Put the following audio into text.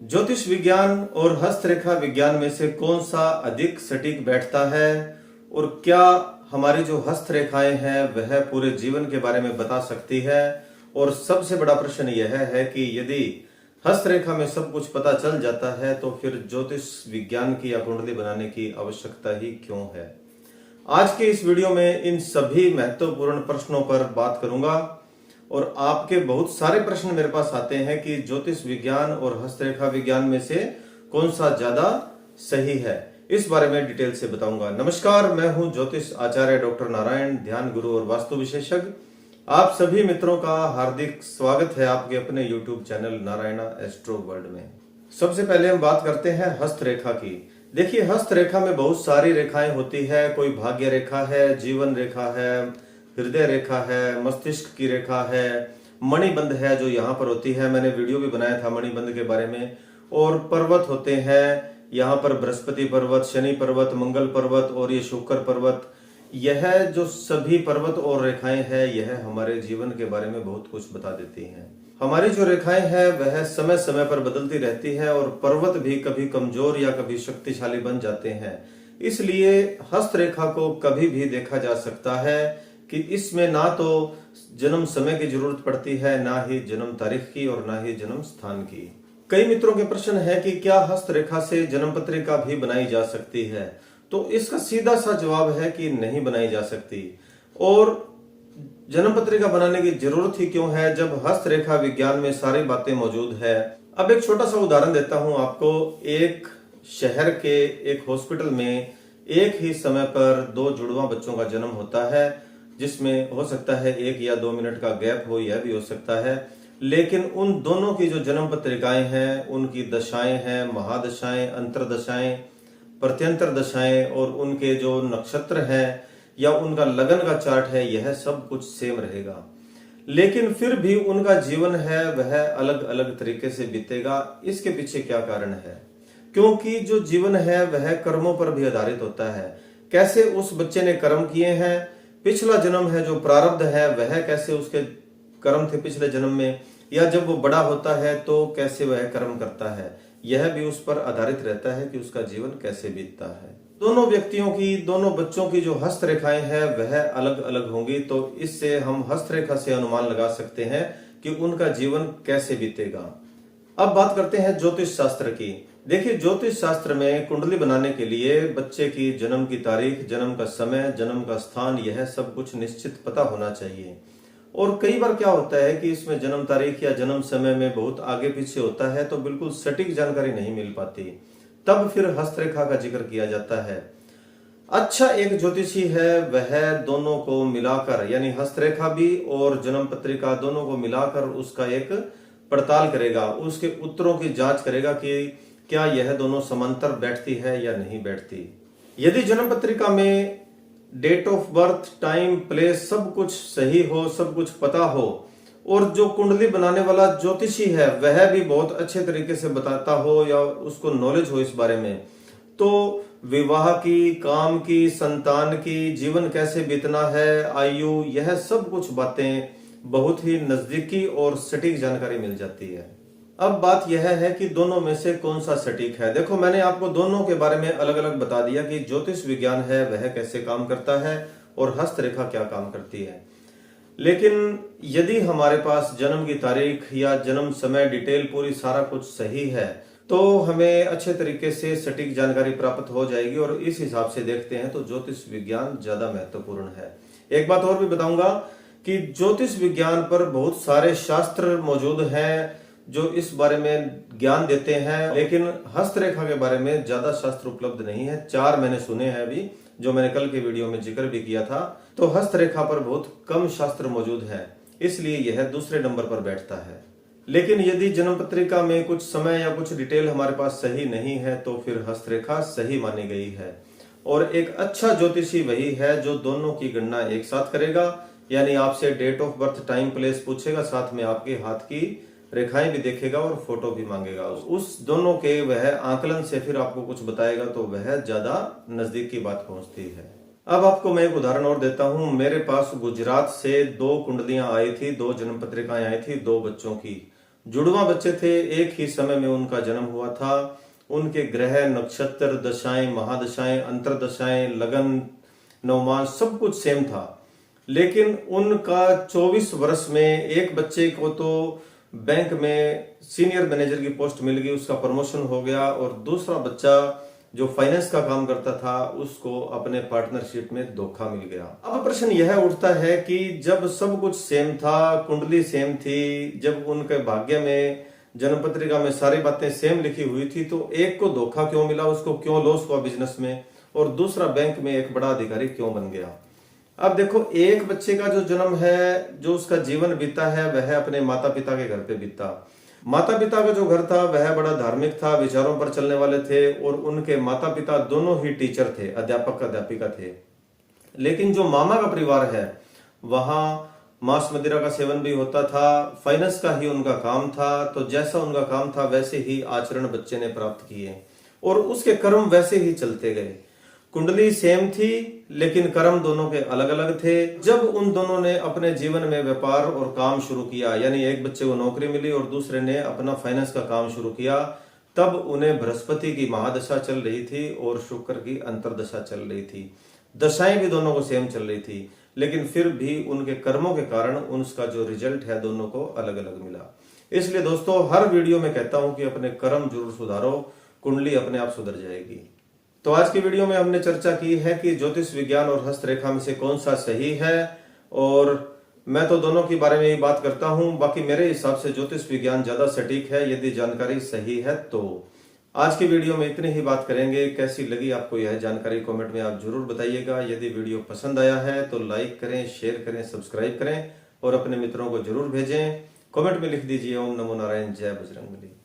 ज्योतिष विज्ञान और हस्तरेखा विज्ञान में से कौन सा अधिक सटीक बैठता है और क्या हमारी जो हस्तरेखाएं हैं वह पूरे जीवन के बारे में बता सकती है। और सबसे बड़ा प्रश्न यह है कि यदि हस्तरेखा में सब कुछ पता चल जाता है तो फिर ज्योतिष विज्ञान की या कुंडली बनाने की आवश्यकता ही क्यों है। आज के इस वीडियो में इन सभी महत्वपूर्ण प्रश्नों पर बात करूंगा और आपके बहुत सारे प्रश्न मेरे पास आते हैं कि ज्योतिष विज्ञान और हस्तरेखा विज्ञान में से कौन सा ज्यादा सही है। इस बारे में डिटेल से बताऊंगा। नमस्कार, मैं हूं ज्योतिष आचार्य डॉक्टर नारायण, ध्यान गुरु और वास्तु विशेषज्ञ। आप सभी मित्रों का हार्दिक स्वागत है आपके अपने YouTube channel Narayana astro world में। सबसे पहले हम बात करते हैं हस्तरेखा की। देखिए, हस्तरेखा में बहुत सारी रेखाएं होती है। कोई भाग्य रेखा है, जीवन रेखा है, हृदय रेखा है, मस्तिष्क की रेखा है, मणिबंध है जो यहाँ पर होती है। मैंने वीडियो भी बनाया था मणिबंध के बारे में। और पर्वत होते हैं, यहाँ पर बृहस्पति पर्वत, शनि पर्वत, मंगल पर्वत और ये शुक्र पर्वत। यह जो सभी पर्वत और रेखाएं हैं यह हमारे जीवन के बारे में बहुत कुछ बता देती हैं। हमारी जो रेखाएं हैं वह समय समय पर बदलती रहती है और पर्वत भी कभी कमजोर या कभी शक्तिशाली बन जाते हैं। इसलिए हस्तरेखा को कभी भी देखा जा सकता है कि इसमें ना तो जन्म समय की जरूरत पड़ती है, ना ही जन्म तारीख की और ना ही जन्म स्थान की। कई मित्रों के प्रश्न है कि क्या हस्तरेखा से जन्म पत्रिका भी बनाई जा सकती है। तो इसका सीधा सा जवाब है कि नहीं बनाई जा सकती। और जन्म पत्रिका बनाने की जरूरत ही क्यों है जब हस्तरेखा विज्ञान में सारी बातें मौजूद है। अब एक छोटा सा उदाहरण देता हूं आपको। एक शहर के एक हॉस्पिटल में एक ही समय पर दो जुड़वा बच्चों का जन्म होता है, जिसमें हो सकता है 1 या 2 मिनट का गैप हो, यह भी हो सकता है। लेकिन उन दोनों की जो जन्म पत्रिकाएं हैं, उनकी दशाएं हैं, महादशाएं, अंतरदशाएं, प्रत्यंतर दशाएं और उनके जो नक्षत्र हैं या उनका लगन का चार्ट है, यह सब कुछ सेम रहेगा। लेकिन फिर भी उनका जीवन है वह अलग अलग तरीके से बीतेगा। इसके पीछे क्या कारण है? क्योंकि जो जीवन है वह कर्मों पर भी आधारित होता है। कैसे उस बच्चे ने कर्म किए हैं, पिछला जन्म है जो प्रारब्ध है वह कैसे उसके कर्म थे पिछले जन्म में, या जब वो बड़ा होता है तो कैसे वह कर्म करता है, यह भी उस पर आधारित रहता है कि उसका जीवन कैसे बीतता है। दोनों व्यक्तियों की, दोनों बच्चों की जो हस्तरेखाएं हैं वह अलग अलग होंगी, तो इससे हम हस्तरेखा से अनुमान लगा सकते हैं कि उनका जीवन कैसे बीतेगा। अब बात करते हैं ज्योतिष शास्त्र की। देखिए, ज्योतिष शास्त्र में कुंडली बनाने के लिए बच्चे की जन्म की तारीख, जन्म का समय, जन्म का स्थान, यह सब कुछ निश्चित पता होना चाहिए। और कई बार क्या होता है कि इसमें जन्म तारीख या जन्म समय में बहुत आगे पीछे होता है तो बिल्कुल सटीक जानकारी नहीं मिल पाती। तब फिर हस्तरेखा का जिक्र किया जाता है। अच्छा एक ज्योतिषी है वह दोनों को मिलाकर, यानी हस्तरेखा भी और जन्म पत्रिका दोनों को मिलाकर उसका एक पड़ताल करेगा, उसके उत्तरों की जांच करेगा कि क्या यह दोनों समांतर बैठती है या नहीं बैठती। यदि जन्म पत्रिका में date of birth, time, place सब कुछ सही हो, सब कुछ पता हो और जो कुंडली बनाने वाला ज्योतिषी है वह भी बहुत अच्छे तरीके से बताता हो या उसको नॉलेज हो इस बारे में, तो विवाह की, काम की, संतान की, जीवन कैसे बीतना है, आयु, यह सब कुछ बातें बहुत ही नजदीकी और सटीक जानकारी मिल जाती है। अब बात यह है कि दोनों में से कौन सा सटीक है। देखो, मैंने आपको दोनों के बारे में अलग अलग बता दिया कि ज्योतिष विज्ञान है वह कैसे काम करता है और हस्तरेखा क्या काम करती है। लेकिन यदि हमारे पास जन्म की तारीख या जन्म समय, डिटेल पूरी सारा कुछ सही है तो हमें अच्छे तरीके से सटीक जानकारी प्राप्त हो जाएगी। और इस हिसाब से देखते हैं तो ज्योतिष विज्ञान ज्यादा महत्वपूर्ण है। एक बात और भी बताऊंगा कि ज्योतिष विज्ञान पर बहुत सारे शास्त्र मौजूद हैं जो इस बारे में ज्ञान देते हैं, लेकिन हस्तरेखा के बारे में ज्यादा शास्त्र उपलब्ध नहीं है। 4 मैंने सुने हैं अभी, जो मैंने कल के वीडियो में जिक्र भी किया था। तो हस्तरेखा पर बहुत कम शास्त्र मौजूद है, इसलिए यह दूसरे नंबर पर बैठता है। लेकिन यदि जन्म पत्रिका में कुछ समय या कुछ डिटेल हमारे पास सही नहीं है तो फिर हस्तरेखा सही मानी गई है। और एक अच्छा ज्योतिषी वही है जो दोनों की गणना एक साथ करेगा, यानी आपसे date of birth, time, place पूछेगा, साथ में आपके हाथ की रेखाएं भी देखेगा और फोटो भी मांगेगा। उस दोनों के वह आकलन से फिर आपको कुछ बताएगा तो वह ज्यादा नजदीक की बात पहुंचती है। अब आपको मैं एक उदाहरण और देता हूं। मेरे पास गुजरात से 2 कुंडलियां आई थी, 2 जन्म पत्रिकाएं आई थी 2 बच्चों की। जुड़वा बच्चे थे, एक ही समय में उनका जन्म हुआ था। उनके ग्रह, नक्षत्र, दशाएं, महादशाएं, अंतरदशाएं, लगन, नवमास सब कुछ सेम था। लेकिन उनका 24 वर्ष में एक बच्चे को तो बैंक में सीनियर मैनेजर की पोस्ट मिल गई, उसका प्रमोशन हो गया, और दूसरा बच्चा जो फाइनेंस का काम करता था उसको अपने पार्टनरशिप में धोखा मिल गया। अब प्रश्न यह उठता है कि जब सब कुछ सेम था, कुंडली सेम थी, जब उनके भाग्य में, जन्म पत्रिका में सारी बातें सेम लिखी हुई थी, तो एक को धोखा क्यों मिला, उसको क्यों लॉस हुआ बिजनेस में, और दूसरा बैंक में एक बड़ा अधिकारी क्यों बन गया। अब देखो, एक बच्चे का जो जन्म है, जो उसका जीवन बीता है, वह अपने माता पिता के घर पे बीता। माता पिता का जो घर था वह बड़ा धार्मिक था, विचारों पर चलने वाले थे, और उनके माता पिता दोनों ही टीचर थे, अध्यापक अध्यापिका थे। लेकिन जो मामा का परिवार है वहां मांस मदिरा का सेवन भी होता था, फाइनेंस का ही उनका काम था। तो जैसा उनका काम था वैसे ही आचरण बच्चे ने प्राप्त किए, और उसके कर्म वैसे ही चलते गए। कुंडली सेम थी लेकिन कर्म दोनों के अलग अलग थे। जब उन दोनों ने अपने जीवन में व्यापार और काम शुरू किया, यानी एक बच्चे को नौकरी मिली और दूसरे ने अपना फाइनेंस का काम शुरू किया, तब उन्हें बृहस्पति की महादशा चल रही थी और शुक्र की अंतरदशा चल रही थी। दशाएं भी दोनों को सेम चल रही थी, लेकिन फिर भी उनके कर्मों के कारण उसका जो रिजल्ट है दोनों को अलग अलग मिला। इसलिए दोस्तों, हर वीडियो में कहता हूं कि अपने कर्म जरूर सुधारो, कुंडली अपने आप सुधर जाएगी। तो आज की वीडियो में हमने चर्चा की है कि ज्योतिष विज्ञान और हस्तरेखा में से कौन सा सही है, और मैं तो दोनों के बारे में ही बात करता हूं। बाकी मेरे हिसाब से ज्योतिष विज्ञान ज्यादा सटीक है, यदि जानकारी सही है तो। आज की वीडियो में इतनी ही बात करेंगे। कैसी लगी आपको यह जानकारी कमेंट में आप जरूर बताइएगा। यदि वीडियो पसंद आया है तो लाइक करें, शेयर करें, सब्सक्राइब करें, और अपने मित्रों को जरूर भेजें। कमेंट में लिख दीजिए ओम नमो नारायण, जय बजरंगबली।